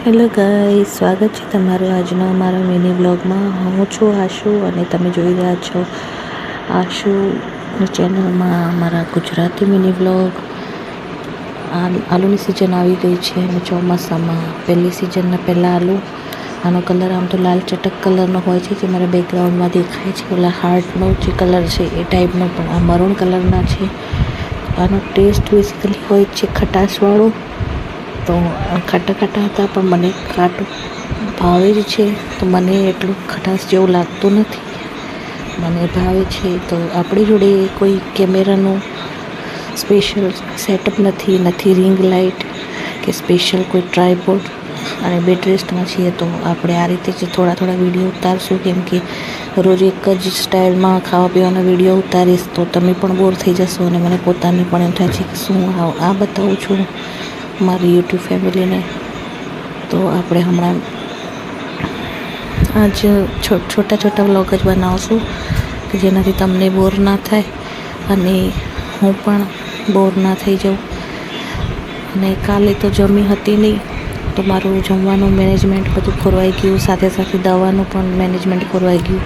Hello guys, સ્વાગત છે તમારું આજનો અમારા મિની બ્લોગમાં. હું છું આશુ અને તમે જોઈ રહ્યા છો આશુની ચેનલમાં અમારા ગુજરાતી મિની બ્લોગ. આલુની સિઝન આવી ગઈ છે અને ચોમાસામાં પહેલી સિઝનના પહેલાં આલુ. આનો કલર આમ તો લાલ ચટક કલરનો હોય છે, જે મારા બેકગ્રાઉન્ડમાં દેખાય છે. ઓલા હાર્ટનો જે કલર છે એ ટાઈપનો, પણ આ મરૂન કલરના છે. આનો ટેસ્ટ બેસિકલી હોય છે ખટાશવાળો. તો ખાટા ખાટા હતા, પણ મને ખાટું ભાવે જ છે, તો મને એટલું ખટાશ જેવું લાગતું નથી, મને ભાવે છે. તો આપણી જોડે કોઈ કેમેરાનું સ્પેશિયલ સેટઅપ નથી રિંગ લાઇટ કે સ્પેશિયલ કોઈ ટ્રાયપોડ, અને બેડ રેસ્ટમાં છીએ તો આપણે આ રીતે જ થોડા વિડીયો ઉતારશું. કેમ કે રોજ એક જ સ્ટાઇલમાં ખાવા પીવાના વિડીયો ઉતારીશ તો તમે પણ બોર થઈ જશો, અને મને પોતાને પણ એમ થાય છે કે શું આ બતાવું છું મારી યુટ્યુબ ફેમિલીને. તો આપણે હમણાં આજ છોટા વ્લોગ જ બનાવશું કે જેનાથી તમને બોર ના થાય અને હું પણ બોર ના થઈ જાઉં. અને કાલે તો જમી હતી નહીં, તો મારું જમવાનું મેનેજમેન્ટ બધું ખોરવાઈ ગયું, સાથે દવાનું પણ મેનેજમેન્ટ ખોરવાઈ ગયું.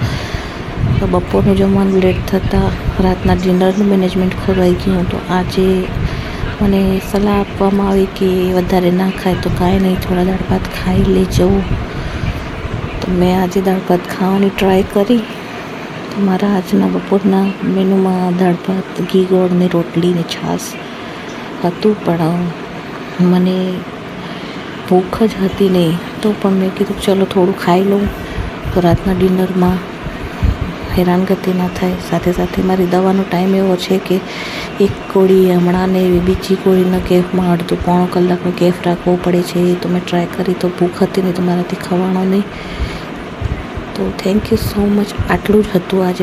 તો બપોરનું જમવાનું લેટ થતાં રાતના ડિનરનું મેનેજમેન્ટ ખોરવાઈ ગયું. તો આજે મને સલાહ આપવામાં આવી કે વધારે ના ખાય તો કાંઈ નહીં, થોડા દાળ ભાત ખાઈ લેજો. તો મેં આજે દાળ ભાત ખાવાની ટ્રાય કરી. તો મારા આજના બપોરના મેનુમાં દાળ ભાત, ઘી ગોળ ને રોટલી ને છાશ હતું, પણ મને ભૂખ જ હતી નહીં. તો પણ મેં કીધું ચલો થોડું ખાઈ લઉં, તો રાતના ડિનરમાં હેરાનગતિ ના થાય. સાથે મારી દવાનો ટાઈમ એવો છે કે એક ગોળી હમણાં ને બીજી ગોળીના ગેપમાં અડધો પોણો કલાકનો ગેપ રાખવો પડે છે. તો મેં ટ્રાય કરી, તો ભૂખ હતી નહીં તો મારાથી ખવાણો નહીં. તો થેન્ક યુ સો મચ. આટલું જ હતું આજે.